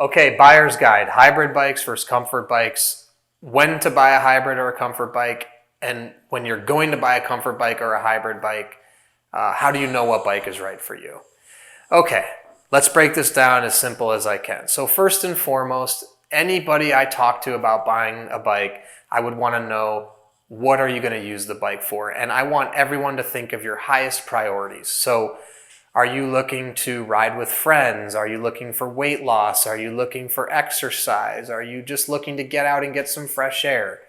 Okay, buyer's guide, hybrid bikes versus comfort bikes, when to buy a hybrid or a comfort bike, and when you're going to buy a comfort bike or a hybrid bike, how do you know what bike is right for you? Okay, let's break this down as simple as I can. So first and foremost, anybody I talk to about buying a bike, I would want to know, what are you going to use the bike for? And I want everyone to think of your highest priorities. So are you looking to ride with friends? Are you looking for weight loss? Are you looking for exercise? Are you just looking to get out and get some fresh air?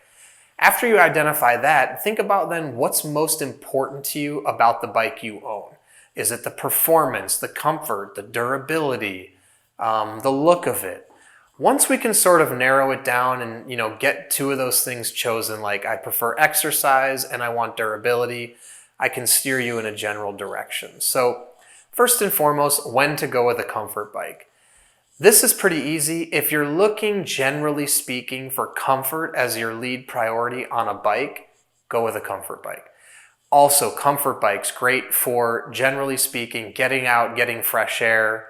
After you identify that, think about then what's most important to you about the bike you own. Is it the performance, the comfort, the durability, the look of it? Once we can sort of narrow it down and get two of those things chosen, like I prefer exercise and I want durability, I can steer you in a general direction. So first and foremost, when to go with a comfort bike. This is pretty easy. If you're looking, generally speaking, for comfort as your lead priority on a bike, go with a comfort bike. Also, comfort bikes, great for, generally speaking, getting out, getting fresh air,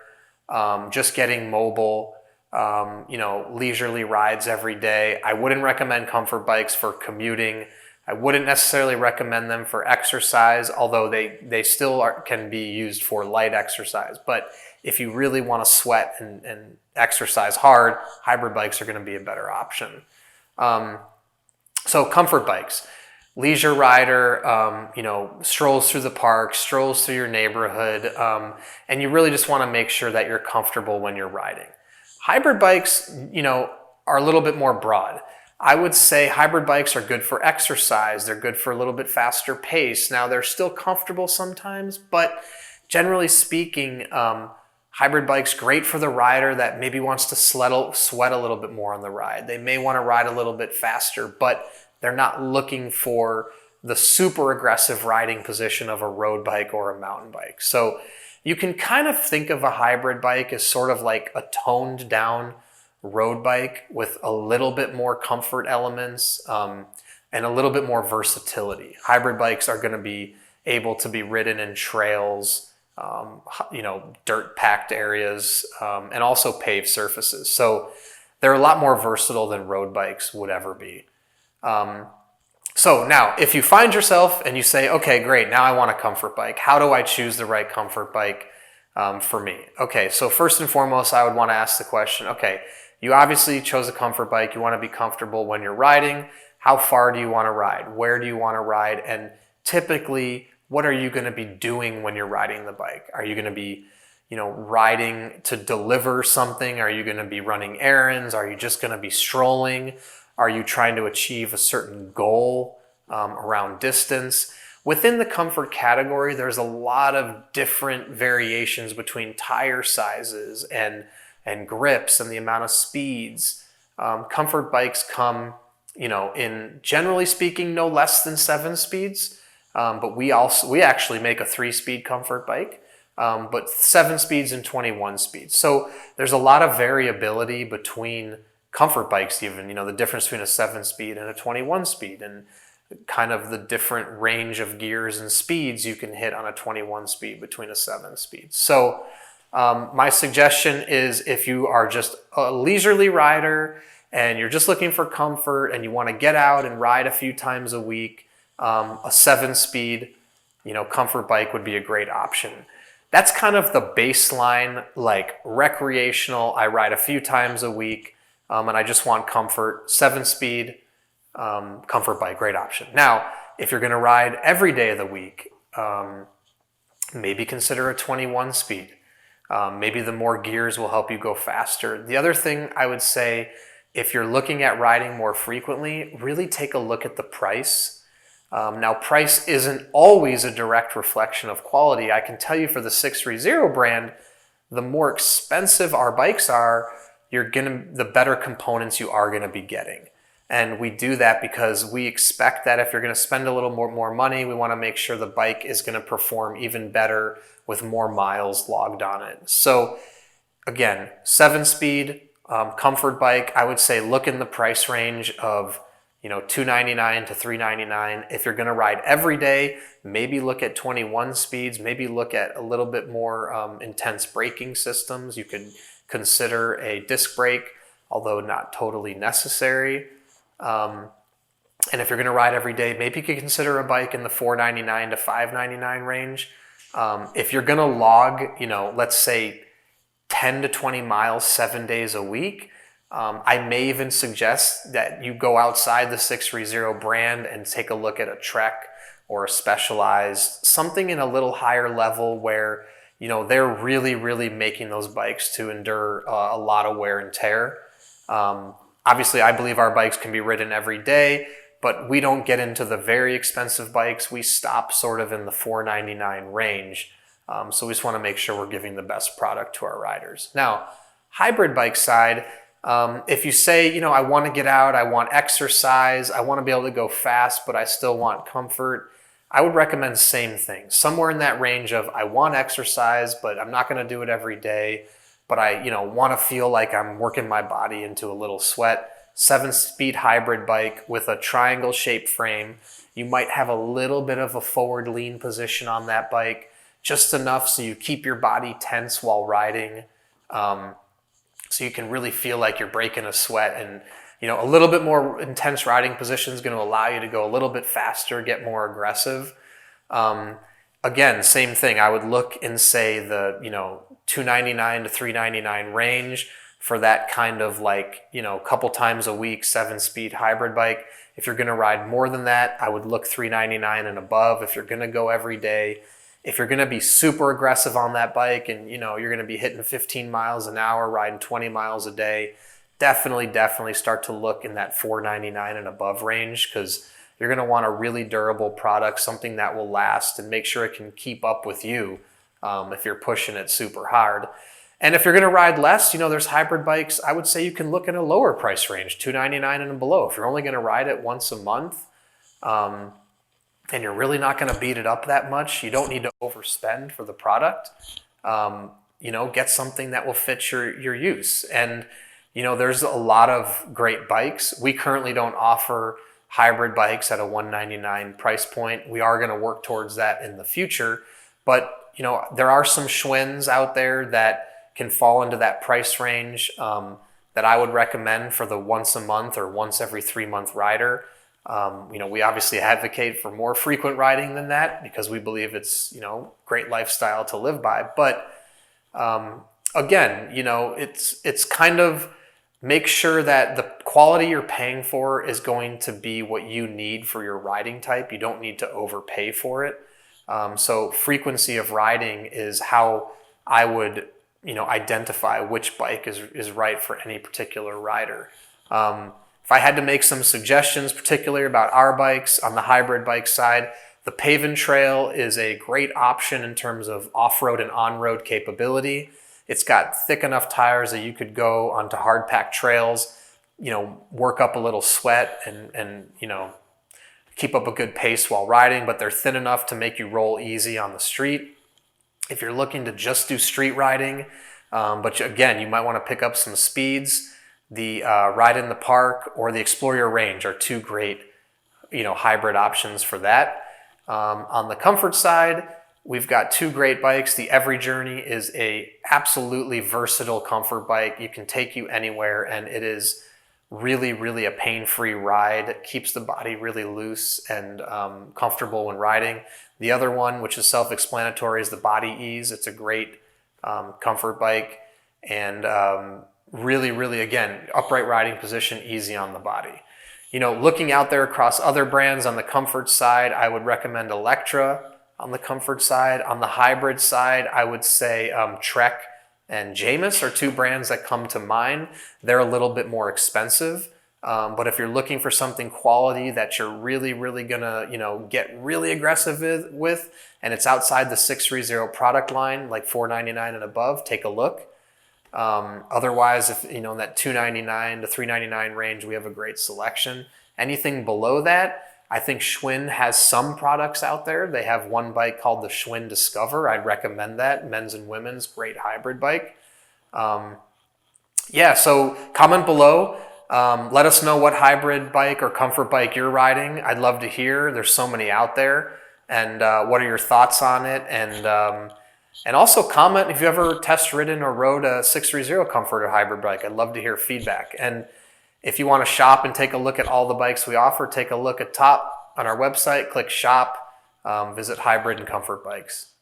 just getting mobile, leisurely rides every day. I wouldn't recommend comfort bikes for commuting. I wouldn't necessarily recommend them for exercise, although they still can be used for light exercise. But if you really want to sweat and exercise hard, hybrid bikes are going to be a better option. So comfort bikes, leisure rider, strolls through the park, strolls through your neighborhood, and you really just want to make sure that you're comfortable when you're riding. Hybrid bikes, are a little bit more broad. I would say hybrid bikes are good for exercise. They're good for a little bit faster pace. Now, they're still comfortable sometimes, but generally speaking, hybrid bikes great for the rider that maybe wants to sweat a little bit more on the ride. They may want to ride a little bit faster, but they're not looking for the super aggressive riding position of a road bike or a mountain bike. So you can kind of think of a hybrid bike as sort of like a toned down road bike with a little bit more comfort elements and a little bit more versatility. Hybrid bikes are going to be able to be ridden in trails, dirt packed areas, and also paved surfaces. So they're a lot more versatile than road bikes would ever be. So now, if you find yourself and you say, okay, great, now I want a comfort bike. How do I choose the right comfort bike for me? Okay, so first and foremost, I would want to ask the question, okay, you obviously chose a comfort bike. You want to be comfortable when you're riding. How far do you want to ride? Where do you want to ride? And typically, what are you going to be doing when you're riding the bike? Are you going to be, riding to deliver something? Are you going to be running errands? Are you just going to be strolling? Are you trying to achieve a certain goal around distance? Within the comfort category, there's a lot of different variations between tire sizes and grips and the amount of speeds. Comfort bikes come, in generally speaking, no less than 7 speeds. But we actually make a 3-speed comfort bike, but 7 speeds and 21 speeds. So there's a lot of variability between comfort bikes even, the difference between a 7-speed and a 21-speed and kind of the different range of gears and speeds you can hit on a 21-speed between a 7-speed. So my suggestion is, if you are just a leisurely rider and you're just looking for comfort and you want to get out and ride a few times a week, a 7-speed, comfort bike would be a great option. That's kind of the baseline, like recreational, I ride a few times a week and I just want comfort, 7-speed, comfort bike, great option. Now, if you're going to ride every day of the week, maybe consider a 21-speed. Maybe the more gears will help you go faster. The other thing I would say, if you're looking at riding more frequently, really take a look at the price. Now, price isn't always a direct reflection of quality. I can tell you for the 630 brand, the more expensive our bikes are, the better components you are going to be getting. And we do that because we expect that if you're going to spend a little more money, we want to make sure the bike is going to perform even better with more miles logged on it. So again, 7-speed comfort bike, I would say look in the price range of $299 to $399. If you're going to ride every day, maybe look at 21 speeds, maybe look at a little bit more intense braking systems. You could consider a disc brake, although not totally necessary. And if you're going to ride every day, maybe you could consider a bike in the $499 to $599 range. If you're going to log, let's say 10 to 20 miles 7 days a week, I may even suggest that you go outside the 630 brand and take a look at a Trek or a Specialized, something in a little higher level where they're really, really making those bikes to endure a lot of wear and tear. Obviously, I believe our bikes can be ridden every day, but we don't get into the very expensive bikes. We stop sort of in the $499 range. So we just want to make sure we're giving the best product to our riders. Now, hybrid bike side, if you say, I want to get out, I want exercise, I want to be able to go fast, but I still want comfort, I would recommend same thing. Somewhere in that range of I want exercise, but I'm not going to do it every day, but I want to feel like I'm working my body into a little sweat. 7-speed hybrid bike with a triangle shaped frame. You might have a little bit of a forward lean position on that bike, just enough so you keep your body tense while riding, so you can really feel like you're breaking a sweat. And a little bit more intense riding position is going to allow you to go a little bit faster, get more aggressive. Again, same thing. I would look and say the $299 to $399 range for that kind of couple times a week 7-speed hybrid bike. If you're going to ride more than that, I would look $399 and above. If you're going to go every day, if you're going to be super aggressive on that bike and you're going to be hitting 15 miles an hour, riding 20 miles a day, definitely start to look in that $499 and above range, because you're going to want a really durable product, something that will last and make sure it can keep up with you if you're pushing it super hard. And if you're going to ride less, there's hybrid bikes. I would say you can look at a lower price range, $299 and below. If you're only going to ride it once a month, and you're really not going to beat it up that much, you don't need to overspend for the product. Get something that will fit your use. And there's a lot of great bikes. We currently don't offer hybrid bikes at a $199 price point. We are going to work towards that in the future. But there are some Schwinn's out there that can fall into that price range that I would recommend for the once a month or once every 3 month rider. We obviously advocate for more frequent riding than that because we believe it's, great lifestyle to live by. But again, it's kind of make sure that the quality you're paying for is going to be what you need for your riding type. You don't need to overpay for it. So frequency of riding is how I would identify which bike is right for any particular rider. If I had to make some suggestions, particularly about our bikes on the hybrid bike side, the Pave & Trail is a great option in terms of off-road and on-road capability. It's got thick enough tires that you could go onto hard-packed trails, work up a little sweat and keep up a good pace while riding, but they're thin enough to make you roll easy on the street. If you're looking to just do street riding, but again, you might want to pick up some speeds, the Ride in the Park or the Explore Your Range are two great, hybrid options for that. On the comfort side, we've got two great bikes. The Every Journey is a absolutely versatile comfort bike. You can take you anywhere, and it is really, really a pain-free ride. It keeps the body really loose and comfortable when riding. The other one, which is self-explanatory, is the Body Ease. It's a great comfort bike and really, really, again, upright riding position, easy on the body. Looking out there across other brands on the comfort side, I would recommend Electra on the comfort side. On the hybrid side, I would say Trek and Jamis are two brands that come to mind. They're a little bit more expensive. But if you're looking for something quality that you're really, really gonna, get really aggressive with, and it's outside the 630 product line, like $499 and above, take a look. Otherwise, if in that $299 to $399 range, we have a great selection. Anything below that, I think Schwinn has some products out there. They have one bike called the Schwinn Discover. I'd recommend that. Men's and women's, great hybrid bike. So comment below. Let us know what hybrid bike or comfort bike you're riding. I'd love to hear. There's so many out there. And what are your thoughts on it? And And also comment if you ever test ridden or rode a 630 Comfort or hybrid bike. I'd love to hear feedback. And if you want to shop and take a look at all the bikes we offer, take a look at top on our website, click shop, visit hybrid and comfort bikes.